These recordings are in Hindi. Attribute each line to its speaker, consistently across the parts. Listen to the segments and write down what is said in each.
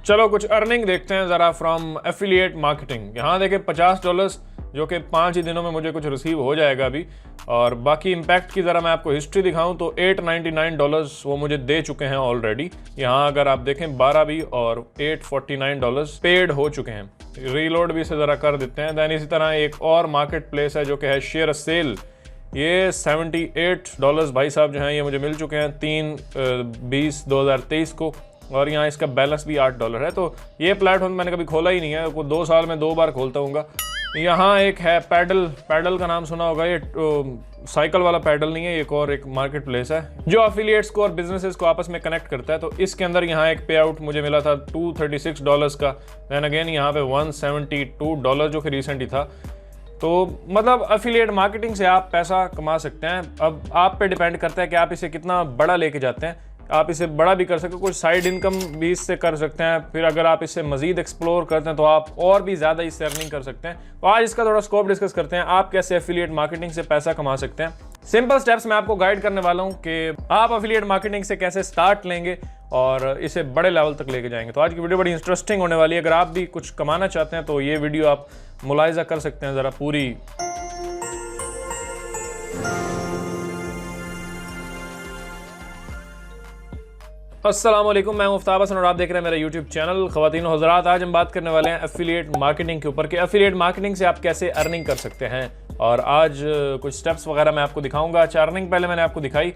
Speaker 1: चलो कुछ अर्निंग देखते हैं ज़रा फ्रॉम एफिलिएट मार्केटिंग। यहाँ देखें $50 जो कि 5 ही दिनों में मुझे कुछ रिसीव हो जाएगा अभी। और बाकी इम्पैक्ट की ज़रा मैं आपको हिस्ट्री दिखाऊं तो $899 वो मुझे दे चुके हैं ऑलरेडी। यहाँ अगर आप देखें 12 भी और $849 पेड हो चुके हैं। रीलोड भी इसे ज़रा कर देते हैं। दैन इसी तरह एक और मार्केट प्लेस है जो कि है शेयर सेल, ये $78 भाई साहब जो हैं ये मुझे मिल चुके हैं 3/20/2023 को। और यहाँ इसका बैलेंस भी $8 है। तो ये प्लेटफॉर्म मैंने कभी खोला ही नहीं है, वो 2 साल में 2 बार खोलता हूँगा। यहाँ एक है पैडल का नाम सुना होगा, ये साइकिल वाला पैडल नहीं है, एक मार्केट प्लेस है जो अफिलिएट्स को और बिजनेसेस को आपस में कनेक्ट करता है। तो इसके अंदर यहाँ एक पे आउट मुझे मिला था $236 का। दैन अगेन यहाँ पे $172 जो कि रिसेंट ही था। तो मतलब अफिलिएट मार्केटिंग से आप पैसा कमा सकते हैं। अब आप पे डिपेंड करता है कि आप इसे कितना बड़ा लेके जाते हैं। आप इसे बड़ा भी कर सकते हो, कुछ साइड इनकम भी इससे कर सकते हैं। फिर अगर आप इसे मजीद एक्सप्लोर करते हैं तो आप और भी ज़्यादा इससे अर्निंग कर सकते हैं। तो आज इसका थोड़ा स्कोप डिस्कस करते हैं, आप कैसे एफिलिएट मार्केटिंग से पैसा कमा सकते हैं। सिंपल स्टेप्स मैं आपको गाइड करने वाला हूं कि आप एफिलिएट मार्केटिंग से कैसे स्टार्ट लेंगे और इसे बड़े लेवल तक लेके जाएंगे। तो आज की वीडियो बड़ी इंटरेस्टिंग होने वाली है। अगर आप भी कुछ कमाना चाहते हैं तो ये वीडियो आप मुलाहिजा कर सकते हैं ज़रा पूरी। अस्सलाम वालेकुम, मैं मुफ्ताब हसन और आप देख रहे हैं मेरा यूट्यूब चैनल ख़वातीन और हज़रात। आज हम बात करने वाले हैं एफिलिएट मार्केटिंग के ऊपर कि एफिलिएट मार्केटिंग से आप कैसे अर्निंग कर सकते हैं। और आज कुछ स्टेप्स वगैरह मैं आपको दिखाऊंगा। अच्छा, अर्निंग पहले मैंने आपको दिखाई,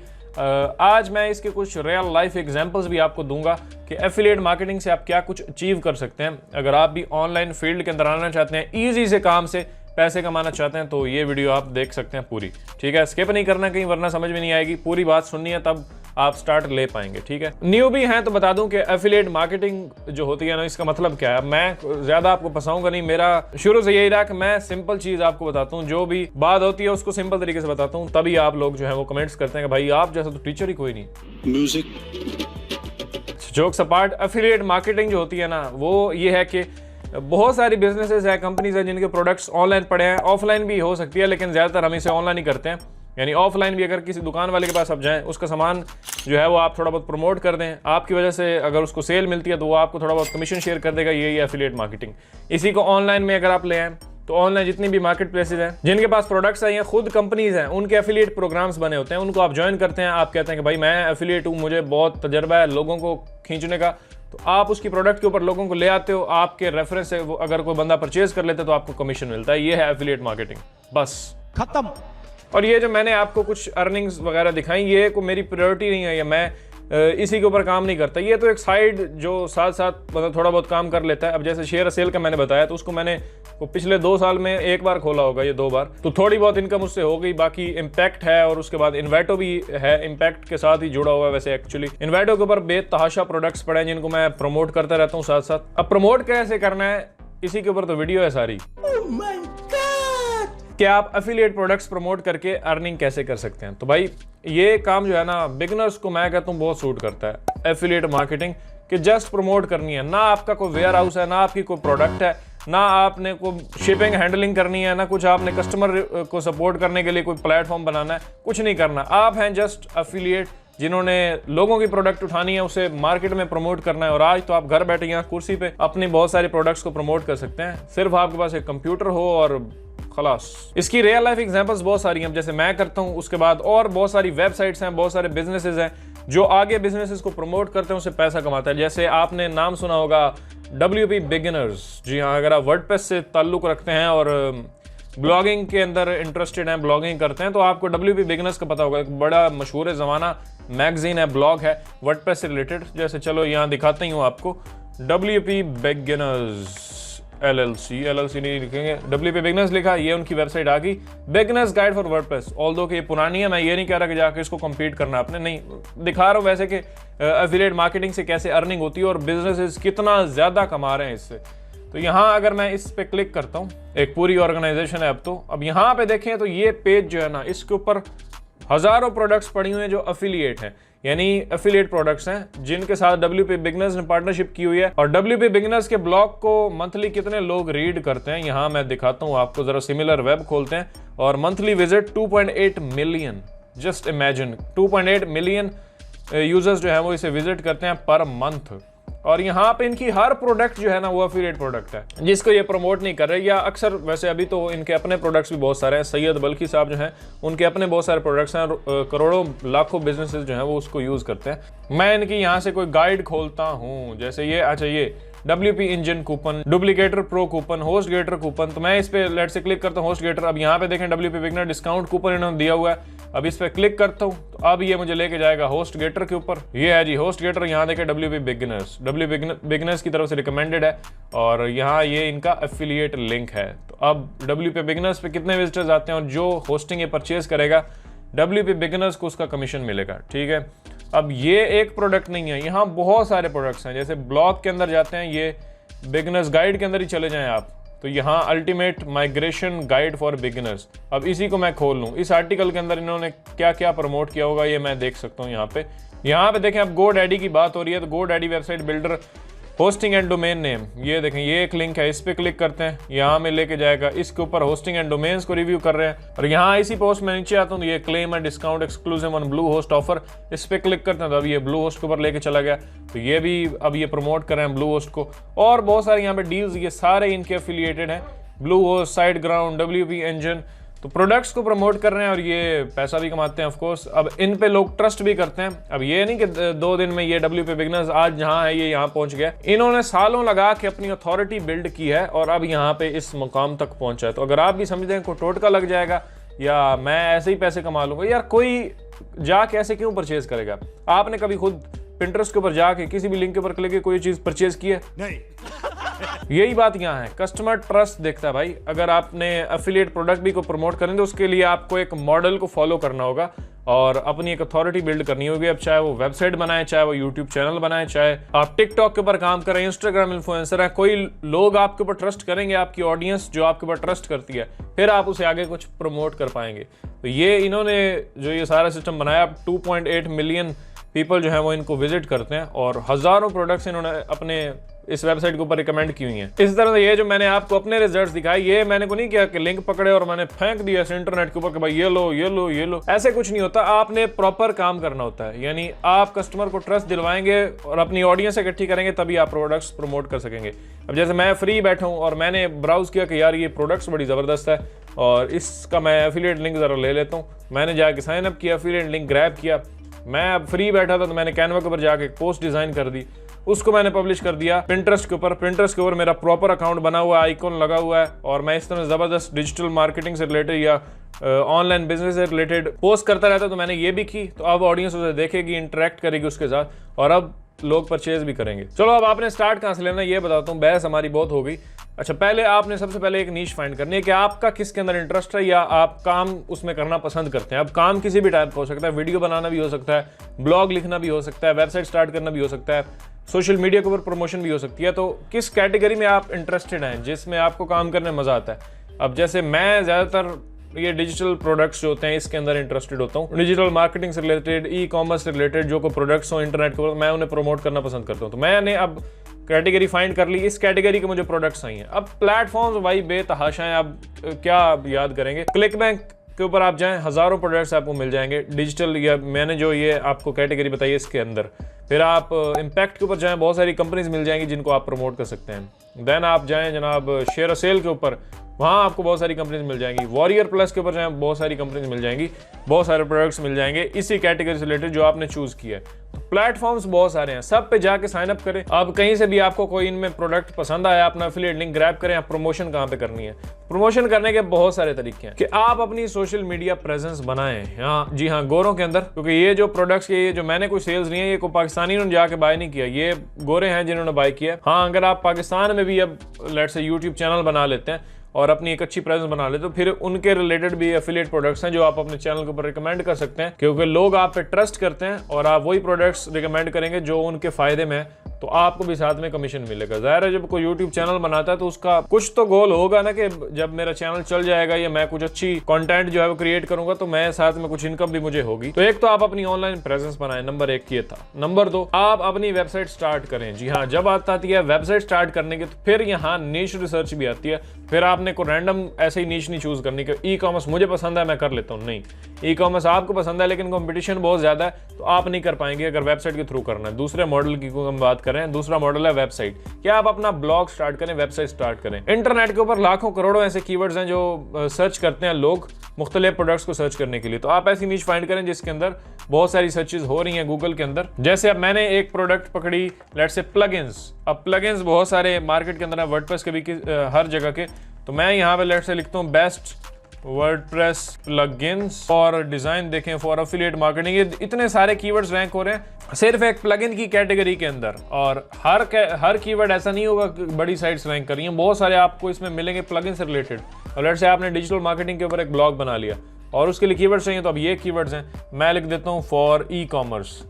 Speaker 1: आज मैं इसके कुछ रियल लाइफ एग्जांपल्स भी आपको दूंगा कि एफिलिएट मार्केटिंग से आप क्या कुछ अचीव कर सकते हैं। अगर आप भी ऑनलाइन फील्ड के अंदर आना चाहते हैं, ईजी से काम से पैसे कमाना चाहते हैं, तो ये वीडियो आप देख सकते हैं पूरी। ठीक है, स्किप नहीं करना कहीं, वरना समझ में नहीं आएगी। पूरी बात सुननी है तब आप स्टार्ट ले पाएंगे। ठीक है, न्यू भी हैं तो बता दूं कि एफिलिएट मार्केटिंग जो होती है ना, इसका मतलब क्या है। मैं ज्यादा आपको फंसाऊंगा नहीं, मेरा शुरू से यही रहा कि मैं सिंपल चीज आपको बताता हूं, जो भी बात होती है उसको सिंपल तरीके से बताता हूं। तभी आप लोग जो है वो कमेंट्स करते हैं कि भाई आप जैसा तो टीचर ही कोई नहीं। Music jokes apart, affiliate marketing जो होती है ना, वो ये है कि बहुत सारी बिजनेसेस है, कंपनीज है जिनके प्रोडक्ट्स ऑनलाइन पड़े हैं, ऑफलाइन भी हो सकती है, लेकिन ज्यादातर हम इसे ऑनलाइन ही करते हैं। यानी ऑफलाइन भी अगर किसी दुकान वाले के पास आप जाएं, उसका सामान जो है वो आप थोड़ा बहुत प्रमोट कर दें, आपकी वजह से अगर उसको सेल मिलती है तो वो आपको थोड़ा बहुत कमीशन शेयर कर देगा। यही एफिलिएट मार्केटिंग। इसी को ऑनलाइन में अगर आप ले आएँ तो ऑनलाइन जितनी भी मार्केट प्लेसेस हैं जिनके पास प्रोडक्ट्स हैं या खुद कंपनीज हैं, उनके एफिलिएट प्रोग्राम्स बने होते हैं, उनको आप ज्वाइन करते हैं। आप कहते हैं कि भाई मैं एफिलिएट हूँ, मुझे बहुत तजर्बा है लोगों को खींचने का, तो आप उसकी प्रोडक्ट के ऊपर लोगों को ले आते हो। आपके रेफरेंस से अगर कोई बंदा परचेज कर लेता है तो आपको कमीशन मिलता है। ये है एफिलिएट मार्केटिंग, बस खत्म। और ये जो मैंने आपको कुछ अर्निंग्स वगैरह दिखाई, ये को मेरी प्रायोरिटी नहीं है या मैं इसी के ऊपर काम नहीं करता। ये तो एक साइड जो साथ साथ मतलब थोड़ा बहुत काम कर लेता है। अब जैसे शेयर सेल का मैंने बताया, तो उसको मैंने पिछले 2 साल में 1 बार खोला होगा, ये 2 बार, तो थोड़ी बहुत इनकम उससे हो गई। बाकी इम्पैक्ट है और उसके बाद इन्वेटो भी है, इम्पैक्ट के साथ ही जुड़ा हुआ है। वैसे एक्चुअली इन्वेटो के ऊपर बेतहाशा प्रोडक्ट्स पड़े हैं जिनको मैं प्रमोट करता रहता हूँ साथ साथ। अब प्रमोट कैसे करना है इसी के ऊपर तो वीडियो है सारी। कि आप एफिलिएट प्रोडक्ट्स प्रमोट करके अर्निंग कैसे कर सकते हैं। तो भाई ये काम जो है ना, बिगनर्स को मैं कहता हूँ बहुत सूट करता है एफिलिएट मार्केटिंग, कि जस्ट प्रमोट करनी है। ना आपका कोई वेयर हाउस है, ना आपकी कोई प्रोडक्ट है, ना आपने कोई शिपिंग हैंडलिंग करनी है, ना कुछ आपने कस्टमर को सपोर्ट करने के लिए कोई प्लेटफॉर्म बनाना है, कुछ नहीं करना। आप हैं जस्ट एफिलिएट जिन्होंने लोगों की प्रोडक्ट उठानी है, उसे मार्केट में प्रमोट करना है। और आज तो आप घर बैठे यहाँ कुर्सी पे अपनी बहुत सारी प्रोडक्ट्स को प्रमोट कर सकते हैं, सिर्फ आपके पास एक कंप्यूटर हो और खलास। इसकी रियल लाइफ एग्जांपल्स बहुत सारी हैं, जैसे मैं करता हूं। उसके बाद और बहुत सारी वेबसाइट्स हैं, बहुत सारे बिजनेसेस हैं जो आगे बिजनेसेस को प्रमोट करते हैं, उससे पैसा कमाता है। जैसे आपने नाम सुना होगा WP बिगिनर्स। जी हाँ, अगर आप वर्डप्रेस से ताल्लुक रखते हैं और ब्लॉगिंग के अंदर इंटरेस्टेड हैं, ब्लॉगिंग करते हैं, तो आपको WP बिगिनर्स का पता होगा। एक बड़ा मशहूर ज़माना मैगजीन है, ब्लॉग है वर्डप्रेस से रिलेटेड। जैसे चलो यहाँ दिखाते ही हूँ आपको, WP बिगिनर्स LLC नहीं लिखेंगे, WP बिगिनर्स लिखा, ये उनकी वेबसाइट आ गई। Beginners guide for WordPress. Although कि ये पुरानी है, मैं ये नहीं कह रहा कि जाकर इसको कंप्लीट करना आपने, नहीं, दिखा रहा हूँ वैसे कि एफिलिएट मार्केटिंग से कैसे अर्निंग होती है और बिजनेसेस कितना ज़्यादा कमा रहे हैं इससे। तो यहाँ अगर मैं इस पे क्लिक करता हूँ, एक पूरी ऑर्गेनाइजेशन है। अब यहाँ पे देखें तो ये पेज जो है ना, इसके ऊपर हज़ारों प्रोडक्ट्स पड़ी हुई हैं जो एफिलिएट हैं, यानी एफिलिएट प्रोडक्ट्स हैं जिनके साथ WP बिगिनर्स ने पार्टनरशिप की हुई है। और WP बिगिनर्स के ब्लॉग को मंथली कितने लोग रीड करते हैं, यहाँ मैं दिखाता हूँ आपको। जरा सिमिलर वेब खोलते हैं और monthly visit 2.8 million. Just imagine 2.8 million users जो है वो इसे विजिट करते हैं पर मंथ। और यहाँ पे इनकी हर प्रोडक्ट जो है ना वो एफिलिएट प्रोडक्ट है, जिसको ये प्रमोट नहीं कर रहे, या अक्सर वैसे अभी तो इनके अपने प्रोडक्ट्स भी बहुत सारे हैं। सैयद बल्कि साहब जो हैं उनके अपने बहुत सारे प्रोडक्ट्स हैं, करोड़ों लाखों बिजनेसेस जो हैं वो उसको यूज करते हैं। मैं इनकी यहाँ से कोई गाइड खोलता हूँ, जैसे ये अच्छा ये WP Engine coupon, duplicator pro coupon, HostGator coupon, तो मैं इस पे लेट से क्लिक करता हूँ होस्ट गेटर। अब यहाँ पे देखें WP बिगनर डिस्काउंट कूपन इन्होंने दिया हुआ है। अब इस पे क्लिक करता हूँ तो अब ये मुझे लेके जाएगा होस्ट गेटर के ऊपर। ये है जी होस्ट गेटर, यहाँ देखें WP बिगनर्स की तरफ से रिकमेंडेड है और यहाँ ये इनका एफिलिएट लिंक है। तो अब WP बिगनर्स पे कितने विजिटर्स आते हैं और जो होस्टिंग ये परचेज करेगा WP बिगनर्स को उसका कमीशन मिलेगा, ठीक है। अब ये एक प्रोडक्ट नहीं है, यहाँ बहुत सारे प्रोडक्ट्स हैं। जैसे ब्लॉग के अंदर जाते हैं, ये बिगनर्स गाइड के अंदर ही चले जाएं आप, तो यहाँ ultimate migration guide for beginners. अब इसी को मैं खोल लूँ, इस आर्टिकल के अंदर इन्होंने क्या क्या प्रमोट किया होगा ये मैं देख सकता हूँ। यहाँ पे देखें, अब GoDaddy की बात हो रही है, तो GoDaddy website builder hosting and domain name, ये देखें ये एक लिंक है, इस पे क्लिक करते हैं, यहाँ में लेके जाएगा, इसके ऊपर होस्टिंग एंड डोमेन्स को रिव्यू कर रहे हैं। और यहाँ इसी पोस्ट में नीचे आता हूँ, ये claim and discount exclusive on blue host offer, इस पे क्लिक करते हैं तो अब ये ब्लू होस्ट के ऊपर लेके चला गया। तो ये भी अब ये प्रमोट कर रहे हैं ब्लू होस्ट को, और बहुत सारे यहाँ पे डील्स, ये सारे इनके एफिलिएटेड हैं, blue host, side ground, WP engine, तो प्रोडक्ट्स को प्रमोट कर रहे हैं और ये पैसा भी कमाते हैं ऑफ कोर्स। अब इन पे लोग ट्रस्ट भी करते हैं। अब ये नहीं कि 2 दिन में ये WP बिगनर्स आज जहां है ये यहाँ पहुंच गया, इन्होंने सालों लगा के अपनी अथॉरिटी बिल्ड की है और अब यहाँ पे इस मुकाम तक पहुंचा है। तो अगर आप भी समझते हैं कोई टोटका लग जाएगा या मैं ऐसे ही पैसे कमा लूंगा, यार कोई जाके ऐसे क्यों परचेज करेगा? आपने कभी खुद पिंटरेस्ट के ऊपर जाके किसी भी लिंक के ऊपर क्लिक करके कोई चीज परचेज की है? नहीं। यही बात यहाँ है, कस्टमर ट्रस्ट देखता है भाई। अगर आपने एफिलिएट प्रोडक्ट भी को प्रमोट करें तो उसके लिए आपको एक मॉडल को फॉलो करना होगा और अपनी एक अथॉरिटी बिल्ड करनी होगी। अब चाहे वो वेबसाइट बनाए, चाहे वो यूट्यूब चैनल बनाए, चाहे आप टिकटॉक के ऊपर काम करें, इंस्टाग्राम इन्फ्लुएंसर है, कोई लोग आपके ऊपर ट्रस्ट करेंगे, आपकी ऑडियंस जो आपके ऊपर ट्रस्ट करती है, फिर आप उसे आगे कुछ प्रमोट कर पाएंगे। तो ये इन्होंने जो ये सारा सिस्टम बनाया, 2.8 मिलियन पीपल जो है वो इनको विजिट करते हैं और हजारों प्रोडक्ट्स इन्होंने अपने इस वेबसाइट के ऊपर रिकमेंड की हुई हैं। इस तरह से ये जो मैंने आपको अपने रिजल्ट्स दिखाए, ये मैंने को नहीं किया कि लिंक पकड़े और मैंने फेंक दिया इंटरनेट के ऊपर कि भाई ये लो ये लो ये लो, ऐसे कुछ नहीं होता। आपने प्रॉपर काम करना होता है, यानी आप कस्टमर को ट्रस्ट दिलवाएंगे और अपनी ऑडियंस इकट्ठी करेंगे, तभी आप प्रोडक्ट्स प्रमोट कर सकेंगे। अब जैसे मैं फ्री बैठा हूँ और मैंने ब्राउज किया कि यार ये प्रोडक्ट्स बड़ी ज़बरदस्त है और इसका मैं एफिलिएट लिंक ज़रा ले लेता हूँ, मैंने जाके साइन अप किया, एफिलिएट लिंक ग्रैब किया। मैं अब फ्री बैठा था तो मैंने कैनवा के ऊपर जाके पोस्ट डिजाइन कर दी, उसको मैंने पब्लिश कर दिया पिंटरेस्ट के ऊपर। पिंटरेस्ट के ऊपर मेरा प्रॉपर अकाउंट बना हुआ है, आइकॉन लगा हुआ है और मैं इस तरह जबरदस्त डिजिटल मार्केटिंग से रिलेटेड या ऑनलाइन बिजनेस से रिलेटेड पोस्ट करता रहता। तो मैंने ये भी की, तो अब ऑडियंस उसे देखेगी, इंटरेक्ट करेगी उसके साथ और अब लोग परचेज भी करेंगे। चलो अब आपने स्टार्ट कहाँ से लेना ये बताता हूँ, बहस हमारी बहुत हो गई। अच्छा, पहले आपने सबसे पहले एक नीश फाइंड करनी है कि आपका किसके अंदर इंटरेस्ट है या आप काम उसमें करना पसंद करते हैं। अब काम किसी भी टाइप का हो सकता है, वीडियो बनाना भी हो सकता है, ब्लॉग लिखना भी हो सकता है, वेबसाइट स्टार्ट करना भी हो सकता है, सोशल मीडिया के ऊपर प्रमोशन भी हो सकती है। तो किस कैटेगरी में आप इंटरेस्टेड हैं जिसमें आपको काम करने में मजा आता है? अब जैसे मैं ज़्यादातर ये डिजिटल प्रोडक्ट्स जो होते हैं इसके अंदर इंटरेस्टेड होता हूँ, डिजिटल मार्केटिंग से रिलेटेड, ई कॉमर्स से रिलेटेड जो को प्रोडक्ट्स हो इंटरनेट के ऊपर, मैं उन्हें प्रमोट करना पसंद करता हूँ। तो मैंने अब कैटेगरी फाइंड कर ली, इस कैटेगरी के मुझे प्रोडक्ट्स आई हैं। अब प्लेटफॉर्म्स भाई बेतहाशा हैं, अब क्या आप याद करेंगे? क्लिक बैंक के ऊपर आप जाएं, हजारों प्रोडक्ट्स आपको मिल जाएंगे डिजिटल, या मैंने जो ये आपको कैटेगरी बताई इसके अंदर। फिर आप इम्पैक्ट के ऊपर जाएं, बहुत सारी कंपनीज मिल जाएंगी जिनको आप प्रमोट कर सकते हैं। देन आप जाएं जनाब शेयर सेल के ऊपर, वहाँ आपको बहुत सारी कंपनीज मिल जाएंगी। वॉरियर प्लस के ऊपर जाएं, बहुत सारी कंपनीज मिल जाएंगी, बहुत सारे प्रोडक्ट्स मिल जाएंगे इसी कैटेगरी से रिलेटेड जो आपने चूज किया है। तो प्लेटफॉर्म्स बहुत सारे हैं, सब पे जाके साइन अप करें। अब कहीं से भी आपको कोई इनमें प्रोडक्ट पसंद आया, अपना एफिलिएट लिंक ग्रैब करें। आप प्रमोशन कहाँ पे करनी है? प्रमोशन करने के बहुत सारे तरीके हैं कि आप अपनी सोशल मीडिया प्रेजेंस बनाएं। हाँ जी हाँ, गोरों के अंदर, क्योंकि ये जो प्रोडक्ट्स ये जो मैंने कोई सेल्स नहीं है, ये कोई पाकिस्तानी ने जाके बाय नहीं किया, ये गोरे हैं जिन्होंने बाय किया। हाँ, अगर आप पाकिस्तान में भी अब लेट्स से यूट्यूब चैनल बना लेते हैं और अपनी एक अच्छी प्रेजेंस बना ले, तो फिर उनके रिलेटेड भी एफिलिएट प्रोडक्ट्स हैं जो आप अपने चैनल के ऊपर रिकमेंड कर सकते हैं, क्योंकि लोग आप पे ट्रस्ट करते हैं और आप वही प्रोडक्ट्स रिकमेंड करेंगे जो उनके फायदे में है, तो आपको भी साथ में कमीशन मिलेगा। जाहिर है जब कोई यूट्यूब चैनल बनाता है तो उसका कुछ तो गोल होगा ना कि जब मेरा चैनल चल जाएगा या मैं कुछ अच्छी कंटेंट जो है वो क्रिएट करूंगा तो मैं साथ में कुछ इनकम भी मुझे होगी। तो एक तो आप अपनी ऑनलाइन प्रेजेंस बनाएं, नंबर 1 ये था। नंबर 2, आप अपनी वेबसाइट स्टार्ट करें। जी हाँ, जब आती है वेबसाइट स्टार्ट करने की, तो फिर यहाँ नीश रिसर्च भी आती है। फिर आपने को रैंडम ऐसे ही नीश नहीं चूज करनी कि ई कॉमर्स मुझे पसंद है मैं कर लेता हूँ, नहीं। ई कॉमर्स आपको पसंद है लेकिन कंपटीशन बहुत ज्यादा है तो आप नहीं कर पाएंगे अगर वेबसाइट के थ्रू करना है। दूसरे मॉडल की हम बात कर रहे हैं। दूसरा मॉडल है वेबसाइट, क्या आप अपना ब्लॉग स्टार्ट करें, वेबसाइट स्टार्ट करें। इंटरनेट के ऊपर लाखों करोड़ों ऐसे कीवर्ड्स हैं जो सर्च करते हैं लोग मुख्तलिफ प्रोडक्ट्स को सर्च करने के लिए। तो आप ऐसी नीश फाइंड करें जिसके अंदर बहुत सारी सर्चेज हो रही हैं गूगल के अंदर। जैसे अब मैंने एक प्रोडक्ट पकड़ी, लेट्स से प्लगइन्स। अब प्लगइन्स बहुत सारे मार्केट के अंदर है, वर्डप्रेस के भी हर जगह के। तो मैं यहाँ पे लेट्स से लिखता हूँ बेस्ट वर्डप्रेस प्लगइन्स और डिजाइन देखें फॉर एफिलिएट मार्केटिंग। ये इतने सारे कीवर्ड्स रैंक हो रहे हैं सिर्फ एक प्लगइन की कैटेगरी के अंदर। और हर कीवर्ड ऐसा नहीं होगा कि बड़ी साइट्स रैंक कर रही हैं, बहुत सारे आपको इसमें मिलेंगे प्लगइन से रिलेटेड। और लेट्स से आपने डिजिटल मार्केटिंग के ऊपर एक ब्लॉग बना लिया और उसके लिए कीवर्ड्स चाहिए, तो अब ये कीवर्ड्स हैं। मैं लिख देता हूँ फॉर ई कॉमर्स।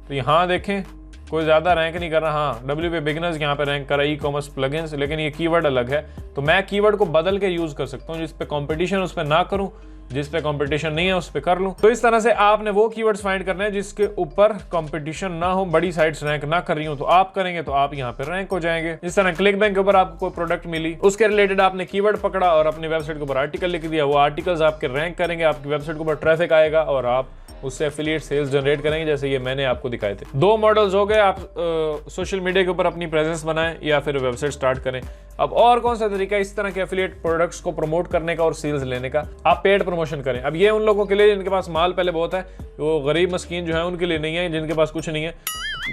Speaker 1: तो यहाँ देखें कोई ज़्यादा रैंक नहीं कर रहा। हाँ, WP बिगिनर्स यहाँ पे रैंक कर रहा है, ई कॉमर्स प्लगइन्स, लेकिन ये कीवर्ड अलग है। तो मैं कीवर्ड को बदल के यूज़ कर सकता हूँ, जिस पे कंपटीशन उस पर ना करूँ, जिस पे कंपटीशन नहीं है उस पे कर लूँ। तो इस तरह से आपने वो कीवर्ड्स फाइंड करने हैं जिसके ऊपर कंपटीशन ना हो, बड़ी साइट्स रैंक ना कर रही हो। तो आप करेंगे तो आप यहाँ पे रैंक हो जाएंगे। इस तरह क्लिक बैंक के ऊपर आपको कोई प्रोडक्ट मिली, उसके रिलेटेड आपने कीवर्ड पकड़ा और अपनी वेबसाइट के ऊपर आर्टिकल लिख दिया। वो आर्टिकल्स आपके रैंक करेंगे, आपकी वेबसाइट के ऊपर ट्रैफिक आएगा और आप उससे एफिलिएट सेल्स जनरेट करेंगे, जैसे ये मैंने आपको दिखाए थे। दो मॉडल्स हो गए, आप सोशल मीडिया के ऊपर अपनी प्रेजेंस बनाएं या फिर वेबसाइट स्टार्ट करें। अब और कौन सा तरीका है इस तरह के एफिलिएट प्रोडक्ट्स को प्रमोट करने का और सेल्स लेने का? आप पेड प्रमोशन करें। अब ये उन लोगों के लिए जिनके पास माल पहले बहुत है, वो गरीब मस्कीन जो है उनके लिए नहीं है, जिनके पास कुछ नहीं है,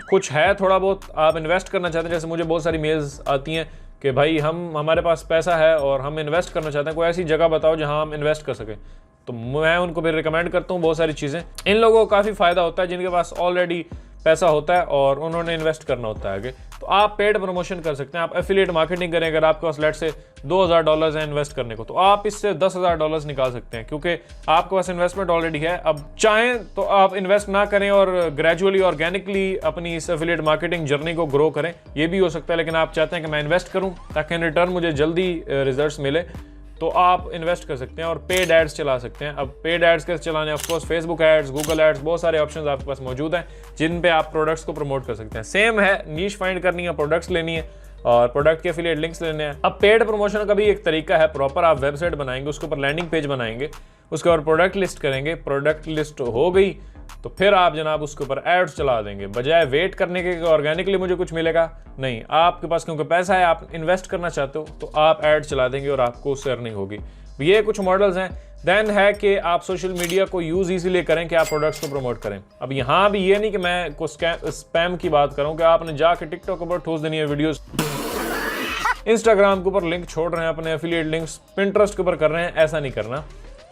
Speaker 1: कुछ है थोड़ा बहुत आप इन्वेस्ट करना चाहते हैं। जैसे मुझे बहुत सारी मेल्स आती हैं कि भाई हमारे पास पैसा है और हम इन्वेस्ट करना चाहते हैं, कोई ऐसी जगह बताओ जहां हम इन्वेस्ट कर सकें। तो मैं उनको भी रिकमेंड करता हूँ बहुत सारी चीज़ें। इन लोगों को काफ़ी फ़ायदा होता है जिनके पास ऑलरेडी पैसा होता है और उन्होंने इन्वेस्ट करना होता है आगे। तो आप पेड प्रमोशन कर सकते हैं, आप एफिलिएट मार्केटिंग करें। अगर आपके पास लेट से $2000 है इन्वेस्ट करने को, तो आप इससे $10,000 निकाल सकते हैं, क्योंकि आपके पास इन्वेस्टमेंट ऑलरेडी है। अब चाहें तो आप इन्वेस्ट ना करें और ग्रेजुअली ऑर्गेनिकली अपनी इस एफिलिएट मार्केटिंग जर्नी को ग्रो करें, ये भी हो सकता है। लेकिन आप चाहते हैं कि मैं इन्वेस्ट करूँ ताकि इन रिटर्न मुझे जल्दी रिजल्ट मिले, तो आप इन्वेस्ट कर सकते हैं और पेड एड्स चला सकते हैं। अब पेड एड्स कैसे चलाने हैं? Of course Facebook ads, Google ads, बहुत सारे ऑप्शंस आपके पास मौजूद हैं जिन पे आप प्रोडक्ट्स को प्रमोट कर सकते हैं। सेम है, नीश फाइंड करनी है, प्रोडक्ट्स लेनी है और प्रोडक्ट के एफिलिएट लिंक्स लेने हैं। अब पेड प्रमोशन का भी एक तरीका है, प्रॉपर आप वेबसाइट बनाएंगे, उसके ऊपर लैंडिंग पेज बनाएंगे, उसके ऊपर प्रोडक्ट लिस्ट करेंगे। प्रोडक्ट लिस्ट हो गई तो फिर आप जनाब उसके ऊपर एड्स चला देंगे, बजाय वेट करने के ऑर्गेनिकली मुझे कुछ मिलेगा। नहीं, आपके पास क्योंकि पैसा है, आप इन्वेस्ट करना चाहते हो, तो आप एड्स चला देंगे और आपको उससे अर्निंग होगी। ये कुछ मॉडल्स हैं। देन है कि आप सोशल मीडिया को यूज इसीलिए करें कि आप प्रोडक्ट्स को प्रमोट करें। अब यहाँ भी ये नहीं कि मैं कुछ स्पैम की बात करूँ कि आपने जाके टिकटॉक के ऊपर ठोस देनी है वीडियोस, इंस्टाग्राम के ऊपर लिंक छोड़ रहे हैं अपने एफिलिएट लिंक्स, पिंटरेस्ट के ऊपर कर रहे हैं, ऐसा नहीं करना।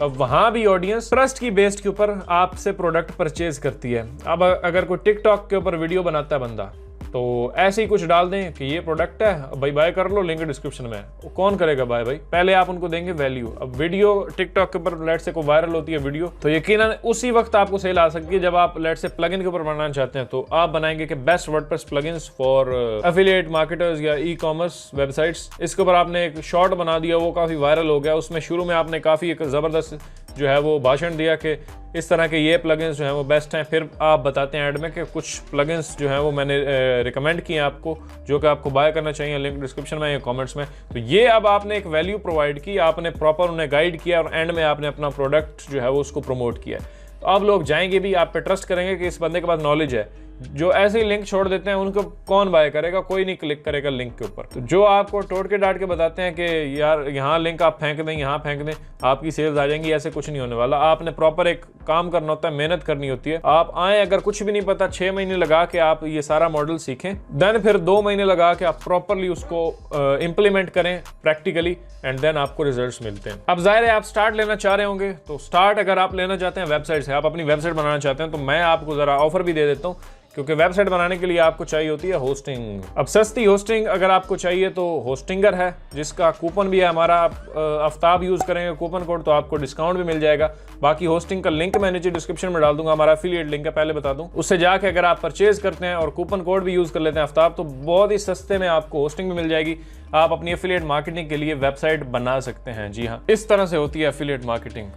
Speaker 1: अब वहाँ भी ऑडियंस ट्रस्ट की बेस्ड के ऊपर आपसे प्रोडक्ट परचेज करती है। अब अगर कोई टिकटॉक के ऊपर वीडियो बनाता है बंदा, तो ऐसे ही कुछ डाल दें कि ये प्रोडक्ट है भाई, बाय कर लो, लिंक डिस्क्रिप्शन में। वो कौन करेगा बाय भाई? पहले आप उनको देंगे वैल्यू। अब वीडियो टिकटॉक के ऊपर लेट से को वायरल होती है वीडियो, तो यकीनन उसी वक्त आपको सेल आ सकती है जब आप लेट से प्लगइन के ऊपर बनाना चाहते हैं। तो आप बनाएंगे कि best WordPress plugins for affiliate marketers या ई कॉमर्स वेबसाइट्स। इसके ऊपर आपने एक शॉर्ट बना दिया, वो काफ़ी वायरल हो गया। उसमें शुरू में आपने काफ़ी एक ज़बरदस्त जो है वो भाषण दिया कि इस तरह के ये प्लगइन्स जो हैं वो बेस्ट हैं। फिर आप बताते हैं ऐड में कि कुछ प्लगइन्स जो हैं वो मैंने रिकमेंड किए हैं आपको, जो कि आपको बाय करना चाहिए, लिंक डिस्क्रिप्शन में या कमेंट्स में। तो ये अब आपने एक वैल्यू प्रोवाइड की, आपने प्रॉपर उन्हें गाइड किया और एंड में आपने अपना प्रोडक्ट जो है वो उसको प्रमोट किया। तो अब लोग जाएंगे भी, आप पे ट्रस्ट करेंगे कि इस बंदे के पास नॉलेज है। जो ऐसे ही लिंक छोड़ देते हैं उनको कौन बाय करेगा? कोई नहीं क्लिक करेगा लिंक के ऊपर। तो जो आपको टोट के डांट के बताते हैं कि यार यहाँ लिंक आप फेंक दें, यहाँ फेंक दें, आपकी सेल्स आ जाएंगी, ऐसे कुछ नहीं होने वाला। आपने प्रॉपर एक काम करना होता है, मेहनत करनी होती है। आप आए, अगर कुछ भी नहीं पता, 6 महीने लगा के आप ये सारा मॉडल सीखें, देन फिर 2 महीने लगा के आप प्रॉपरली उसको इम्प्लीमेंट करें प्रैक्टिकली, एंड देन आपको रिजल्ट्स मिलते हैं। अब जाहिर है आप स्टार्ट लेना चाह रहे होंगे, तो स्टार्ट अगर आप लेना चाहते हैं वेबसाइट से, आप अपनी वेबसाइट बनाना चाहते हैं, तो मैं आपको जरा ऑफर भी दे देता हूँ, क्योंकि वेबसाइट बनाने के लिए आपको चाहिए होती है होस्टिंग। अब सस्ती होस्टिंग अगर आपको चाहिए तो होस्टिंगर है, जिसका कूपन भी है हमारा। आप आफ्ताब यूज़ करेंगे कूपन कोड तो आपको डिस्काउंट भी मिल जाएगा। बाकी होस्टिंग का लिंक मैं नीचे डिस्क्रिप्शन में डाल दूंगा, हमारा एफिलिएट लिंक है, पहले बता दूं। उससे जाके अगर आप परचेज करते हैं और कूपन कोड भी यूज़ कर लेते हैं आफ्ताब, तो बहुत ही सस्ते में आपको होस्टिंग भी मिल जाएगी। आप अपनी एफिलिएट मार्केटिंग के लिए वेबसाइट बना सकते हैं। जी हाँ, इस तरह से होती है एफिलिएट मार्केटिंग।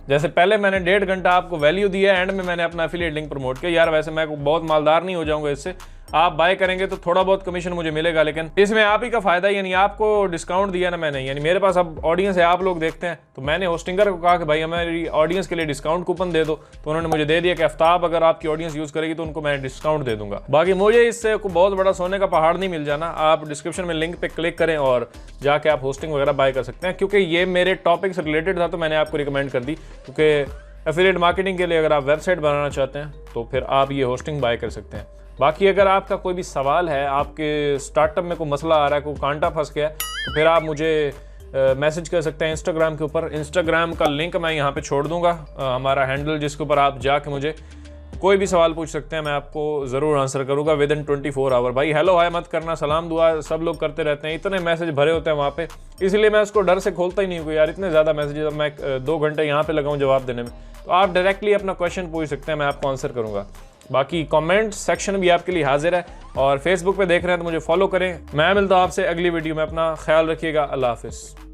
Speaker 1: जैसे पहले मैंने 1.5 घंटा आपको वैल्यू दिया, एंड में मैंने अपना एफिलिएट लिंक प्रमोट किया। यार वैसे मैं बहुत मालदार नहीं हो जाऊंगा इससे, आप बाय करेंगे तो थोड़ा बहुत कमीशन मुझे मिलेगा, लेकिन इसमें आप ही का फायदा, यानी आपको डिस्काउंट दिया ना मैंने, यानी मेरे पास अब ऑडियंस है, आप लोग देखते हैं, तो मैंने होस्टिंगर को कहा कि भाई हमारी ऑडियंस के लिए डिस्काउंट कूपन दे दो, तो उन्होंने मुझे दे दिया कि आफ्ताब अगर आपकी ऑडियंस यूज करेगी तो उनको मैं डिस्काउंट दे दूंगा। बाकी मुझे इससे बहुत बड़ा सोने का पहाड़ नहीं मिल जाना, आप डिस्क्रिप्शन में लिंक पे क्लिक करें और जाके आप होस्टिंग वगैरह बाय कर सकते हैं, क्योंकि ये मेरे टॉपिक से रिलेटेड था तो मैंने आपको रिकमेंड कर दी। क्योंकि एफिलिएट मार्केटिंग के लिए अगर आप वेबसाइट बनाना चाहते हैं तो फिर आप ये होस्टिंग बाय कर सकते हैं। बाकी अगर आपका कोई भी सवाल है, आपके स्टार्टअप में कोई मसला आ रहा है, कोई कांटा फंस गया है, तो फिर आप मुझे मैसेज कर सकते हैं इंस्टाग्राम के ऊपर। इंस्टाग्राम का लिंक मैं यहाँ पे छोड़ दूंगा, हमारा हैंडल, जिसके ऊपर आप जाके मुझे कोई भी सवाल पूछ सकते हैं, मैं आपको ज़रूर आंसर करूँगा विद इन 24 आवर। भाई हेलो हाय मत करना, सलाम दुआ सब लोग करते रहते हैं, इतने मैसेज भरे होते हैं वहाँ पे, इसलिए मैं उसको डर से खोलता ही नहीं हूँ यार, इतने ज़्यादा मैसेज, अब मैं 2 घंटे यहाँ पे लगाऊँ जवाब देने में। तो आप डायरेक्टली अपना क्वेश्चन पूछ सकते हैं, मैं आपको आंसर करूँगा। बाकी कमेंट सेक्शन भी आपके लिए हाजिर है, और फेसबुक पे देख रहे हैं तो मुझे फॉलो करें। मैं मिलता हूँ आपसे अगली वीडियो में, अपना ख्याल रखिएगा, अल्लाह हाफिज़।